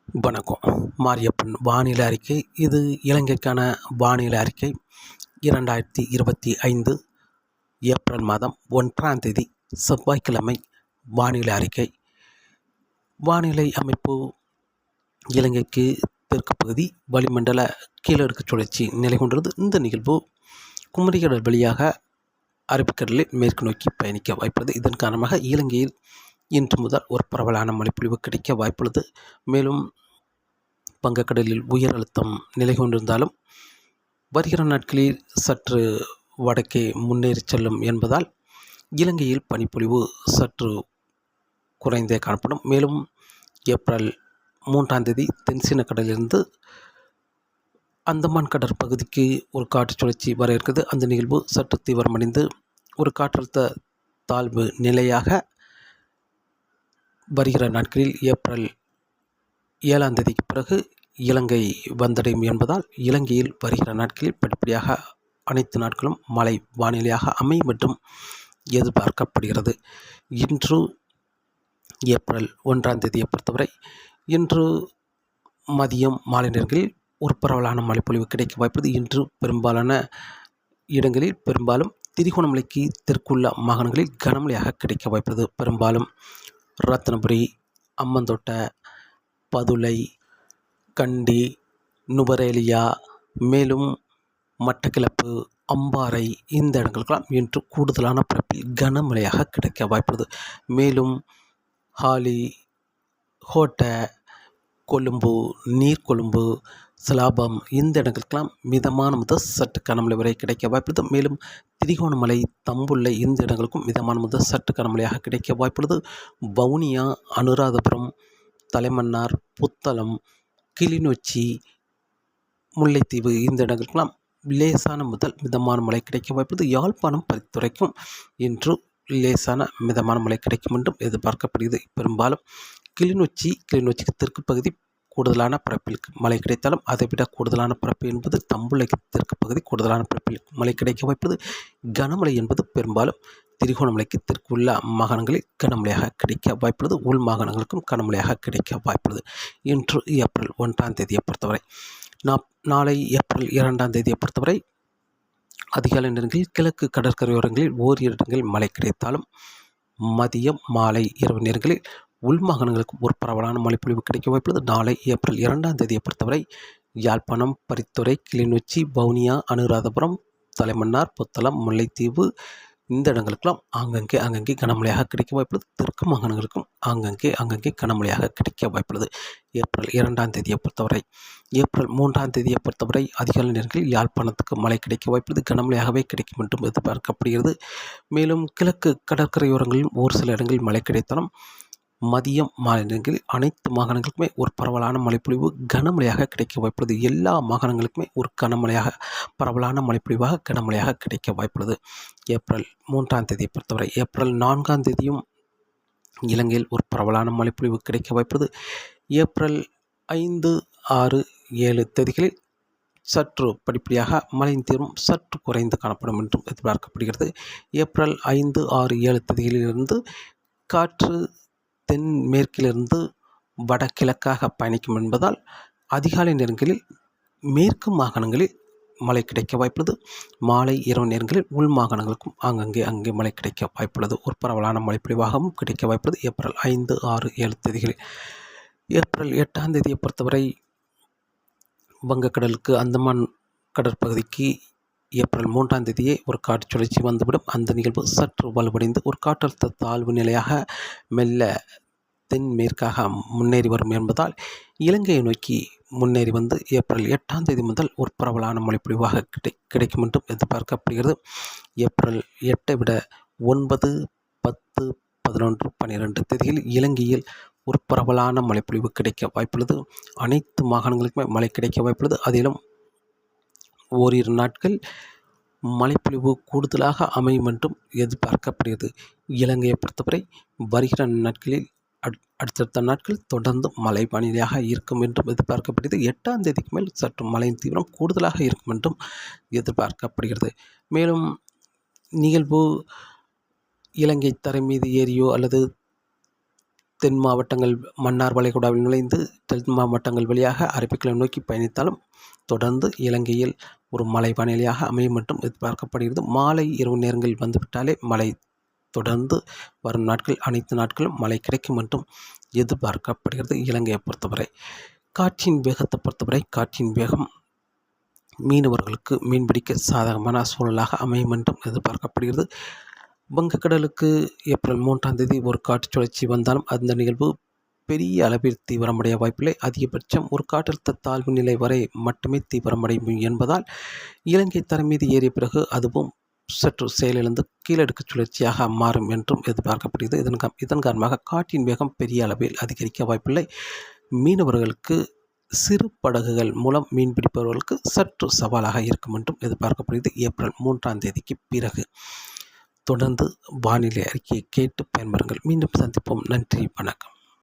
வணக்கம். மாரியப்பன் வானிலை அறிக்கை. இது இலங்கைக்கான வானிலை அறிக்கை. 2025 ஏப்ரல் மாதம் 1ஆம் தேதி செவ்வாய்க்கிழமை வானிலை அறிக்கை. வானிலை அமைப்பு: இலங்கைக்கு தெற்கு பகுதி வளிமண்டல கீழடுக்கு சுழற்சி நிலை கொண்டுள்ளது. இந்த நிகழ்வு குமரிக்கடல் வழியாக அரபிக்கடலில் மேற்கு நோக்கி பயணிக்க வாய்ப்புள்ளது. இதன் காரணமாக இலங்கையில் இன்று முதல் ஒரு பரவலான மழைப்பொழிவு கிடைக்க வாய்ப்புள்ளது. மேலும் வங்கக்கடலில் உயர் அழுத்தம் நிலை கொண்டிருந்தாலும் வருகிற நாட்களில் சற்று வடக்கே முன்னேறி செல்லும் என்பதால் இலங்கையில் பனிப்பொழிவு சற்று குறைந்தே காணப்படும். மேலும் ஏப்ரல் 3ஆம் தேதி தென்சீன கடலிலிருந்து அந்தமான் கடற்பகுதிக்கு ஒரு காற்று சுழற்சி வர இருக்குது. அந்த நிகழ்வு சற்று தீவிரமடைந்து ஒரு காற்றழுத்த தாழ்வு நிலையாக வருகிற நாட்களில் ஏப்ரல் 7ஆம் தேதிக்கு பிறகு இலங்கை வந்தடையும் என்பதால் இலங்கையில் வருகிற நாட்களில் படிப்படியாக அனைத்து நாட்களும் மழை வானிலையாக அமையும் என்றும் எதிர்பார்க்கப்படுகிறது. இன்று ஏப்ரல் 1ஆம் தேதியை பொறுத்தவரை இன்று மதியம் மாலை நேரங்களில் ஒரு பரவலான மழைப்பொழிவு கிடைக்க வாய்ப்புள்ளது. இன்று பெரும்பாலான இடங்களில் பெரும்பாலும் திரிகோணமலைக்கு தெற்குள்ள மாகாணங்களில் கனமழையாக கிடைக்க வாய்ப்புள்ளது. பெரும்பாலும் ரத்னபுரி, அம்மந்தோட்ட, பதுளை, கண்டி, நுவரேலியா, மேலும் மட்டக்களப்பு, அம்பாறை இந்த இடங்களுக்கெல்லாம் இன்று கூடுதலான பரப்பில் கனமழையாக கிடைக்க வாய்ப்புள்ளது. மேலும் ஹாலி, ஹோட்டை, கொழும்பு, நீர்கொழும்பு, சிலாபம் இந்த இடங்களுக்கெல்லாம் மிதமான முதல் சற்று கனமழை வரை கிடைக்க வாய்ப்புள்ளது. மேலும் திரிகோணமலை, தம்புள்ளை இந்த இடங்களுக்கும் மிதமான முதல் சற்று கனமழையாக கிடைக்க வாய்ப்புள்ளது. வவுனியா, அனுராதபுரம், தலைமன்னார், புத்தளம், கிளிநொச்சி, முல்லைத்தீவு இந்த இடங்களுக்கெல்லாம் லேசான முதல் மிதமான மழை கிடைக்க வாய்ப்புள்ளது. யாழ்ப்பாணம், பரிந்துரைக்கும் இன்று லேசான மிதமான மழை கிடைக்கும் என்றும் எதிர்பார்க்கப்படுகிறது. பெரும்பாலும் கிளிநொச்சிக்கு தெற்கு பகுதி கூடுதலான பரப்பில் மழை கிடைத்தாலும் அதைவிட கூடுதலான பரப்பு என்பது தம்புள்ளைக்கு தெற்கு பகுதி கூடுதலான பரப்பில் மழை கிடைக்க வாய்ப்புள்ளது. கனமழை என்பது பெரும்பாலும் திரிகோணமலைக்கு தெற்கு உள்ள மாகாணங்களில் கனமழையாக கிடைக்க வாய்ப்புள்ளது. உள் மாகாணங்களுக்கும் கனமழையாக கிடைக்க வாய்ப்புள்ளது. இன்று ஏப்ரல் 1ஆம் தேதியை பொறுத்தவரை நாளை ஏப்ரல் 2ஆம் தேதியை பொறுத்தவரை அதிகாலை நேரங்களில் கிழக்கு கடற்கரையோரங்களில் ஓரிரு இடங்களில் மழை கிடைத்தாலும் மதியம், மாலை, இரவு நேரங்களில் உள் மாகாணங்களுக்கு ஒரு பரவலான மழைப்பொழிவு கிடைக்க வாய்ப்புள்ளது. நாளை ஏப்ரல் 2ஆம் தேதியை பொறுத்தவரை யாழ்ப்பாணம், பரித்துறை, கிளிநொச்சி, வவுனியா, அனுராதபுரம், தலைமன்னார், புத்தளம், முல்லைத்தீவு இந்த இடங்களுக்கெல்லாம் ஆங்கங்கே கனமழையாக கிடைக்க வாய்ப்புள்ளது. தெற்கு மாகாணங்களுக்கும் ஆங்கங்கே கனமழையாக கிடைக்க வாய்ப்புள்ளது. ஏப்ரல் 2ஆம் தேதியை பொறுத்தவரை ஏப்ரல் 3ஆம் தேதியை பொறுத்தவரை அதிகாலை நேரங்களில் யாழ்ப்பாணத்துக்கு மழை கிடைக்க வாய்ப்புள்ளது. கனமழையாகவே கிடைக்கும் என்றும் எதிர்பார்க்கப்படுகிறது. மேலும் கிழக்கு கடற்கரையோரங்களில் ஒரு சில இடங்களில் மழை கிடைத்தாலும் மதியம், மாலை நேரங்களில் அனைத்து மாகாணங்களுக்குமே ஒரு பரவலான மழைப்பொழிவு கனமழையாக கிடைக்க வாய்ப்புள்ளது. எல்லா மாகாணங்களுக்குமே ஒரு பரவலான மழைப்பொழிவாக கனமழையாக கிடைக்க வாய்ப்புள்ளது. ஏப்ரல் 3ஆம் தேதியை பொறுத்தவரை ஏப்ரல் 4ஆம் தேதியும் இலங்கையில் ஒரு பரவலான மழைப்பொழிவு கிடைக்க வாய்ப்புள்ளது. ஏப்ரல் 5, 6, 7 தேதிகளில் சற்று படிப்படியாக மழையின் தீவிரம் சற்று குறைந்து காணப்படும் என்றும் எதிர்பார்க்கப்படுகிறது. ஏப்ரல் 5, 6, 7 தேதிகளிலிருந்து காற்று தென்மேற்கிலிருந்து வடகிழக்காக பயணிக்கும் என்பதால் அதிகாலை நேரங்களில் மேற்கு மாகாணங்களில் மழை கிடைக்க வாய்ப்புள்ளது. மாலை, இரவு நேரங்களில் உள் மாகாணங்களுக்கும் அங்கே மழை கிடைக்க வாய்ப்புள்ளது. ஒரு பரவலான மழைப்பொழிவாகவும் கிடைக்க வாய்ப்புள்ளது. ஏப்ரல் 5, 6, 7 தேதிகளில். ஏப்ரல் 8ஆம் தேதியை பொறுத்தவரை வங்கக்கடலுக்கு அந்தமான் கடற்பகுதிக்கு ஏப்ரல் 3ஆம் தேதியே ஒரு காற்று சுழற்சி வந்துவிடும். அந்த நிகழ்வு சற்று வலுவடைந்து ஒரு காற்றழுத்த தாழ்வு நிலையாக மெல்ல தென்மேற்காக முன்னேறி வரும் என்பதால் இலங்கையை நோக்கி முன்னேறி வந்து ஏப்ரல் 8ஆம் தேதி முதல் ஒரு பரவலான மழைப்பொழிவாக கிடைக்கும் என்றும் எதிர்பார்க்கப்படுகிறது. ஏப்ரல் 8ஐ விட 9, 10, 11, 12 தேதிகளில் இலங்கையில் ஒரு பரவலான மழைப்பொழிவு கிடைக்க வாய்ப்புள்ளது. அனைத்து மாகாணங்களுக்குமே மழை கிடைக்க வாய்ப்புள்ளது. அதிலும் ஓரிரு நாட்கள் மழைப்பொழிவு கூடுதலாக அமையும் என்றும் எதிர்பார்க்கப்படுகிறது. இலங்கையை பொறுத்தவரை வருகிற நாட்களில் அடுத்தடுத்த நாட்கள் தொடர்ந்து மழை வானிலையாக இருக்கும் என்றும் எதிர்பார்க்கப்படுகிறது. 8ஆம் தேதிக்கு மேல் சற்று மழையின் தீவிரம் கூடுதலாக இருக்கும் என்றும் எதிர்பார்க்கப்படுகிறது. மேலும் நிகழ்வு இலங்கை தரை மீது ஏறியோ அல்லது தென் மாவட்டங்கள் மன்னார் வளைகுடாவில் நுழைந்து தென் மாவட்டங்கள் வழியாக அரபிக்கடலை நோக்கி பயணித்தாலும் தொடர்ந்து இலங்கையில் ஒரு மழை வானிலையாக அமையும் என்றும் எதிர்பார்க்கப்படுகிறது. மாலை இரவு நேரங்களில் வந்துவிட்டாலே மழை தொடர்ந்து வரும் நாட்கள் அனைத்து நாட்களும் மழை கிடைக்கும் என்றும் எதிர்பார்க்கப்படுகிறது. இலங்கையை பொறுத்தவரை காற்றின் வேகத்தை பொறுத்தவரை காற்றின் வேகம் மீனவர்களுக்கு மீன்பிடிக்க சாதகமான சூழலாக அமையும் என்றும் எதிர்பார்க்கப்படுகிறது. வங்கக்கடலுக்கு ஏப்ரல் 3ஆம் தேதி ஒரு காற்று சுழற்சி வந்தாலும் அந்த நிகழ்வு பெரிய அளவில் தீவிரமடைய வாய்ப்பில்லை. அதிகபட்சம் ஒரு காற்றழுத்த தாழ்வு நிலை வரை மட்டுமே தீவிரமடையும் என்பதால் இலங்கை தரை மீது ஏறிய பிறகு அதுவும் சற்று செயலிழந்து கீழடுக்கு சுழற்சியாக மாறும் என்றும் எதிர்பார்க்கப்படுகிறது. இதன் காரணமாக காற்றின் வேகம் பெரிய அளவில் அதிகரிக்க வாய்ப்பில்லை. மீனவர்களுக்கு சிறு படகுகள் மூலம் மீன்பிடிப்பவர்களுக்கு சற்று சவாலாக இருக்கும் என்றும் எதிர்பார்க்கப்படுகிறது. ஏப்ரல் 3ஆம் தேதிக்கு பிறகு தொடர்ந்து வானிலை அறிக்கையை கேட்டு பயன்பெறுங்கள். மீண்டும் சந்திப்போம். நன்றி, வணக்கம்.